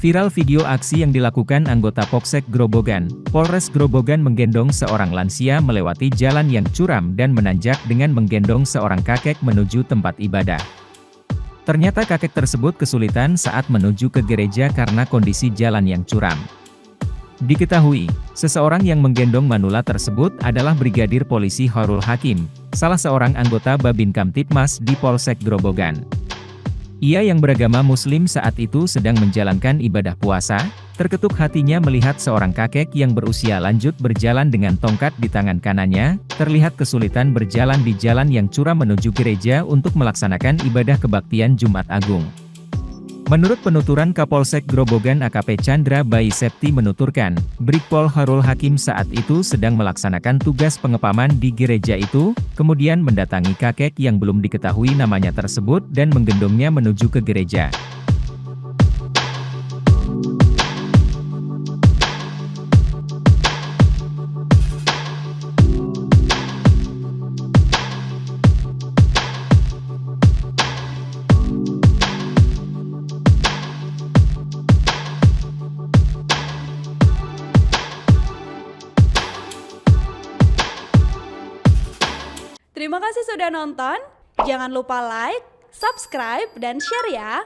Viral video aksi yang dilakukan anggota Polsek Grobogan. Polres Grobogan menggendong seorang lansia melewati jalan yang curam dan menanjak dengan menggendong seorang kakek menuju tempat ibadah. Ternyata kakek tersebut kesulitan saat menuju ke gereja karena kondisi jalan yang curam. Diketahui, seseorang yang menggendong manula tersebut adalah Brigadir Polisi Khairul Hakim, salah seorang anggota Babin Kamtibmas di Polsek Grobogan. Ia yang beragama Muslim saat itu sedang menjalankan ibadah puasa, terketuk hatinya melihat seorang kakek yang berusia lanjut berjalan dengan tongkat di tangan kanannya, terlihat kesulitan berjalan di jalan yang curam menuju gereja untuk melaksanakan ibadah kebaktian Jumat Agung. Menurut penuturan Kapolsek Grobogan AKP Chandra Bayi Septi menuturkan, Brigpol Khairul Hakim saat itu sedang melaksanakan tugas pengepaman di gereja itu, kemudian mendatangi kakek yang belum diketahui namanya tersebut dan menggendongnya menuju ke gereja. Terima kasih sudah nonton, jangan lupa like, subscribe, dan share ya!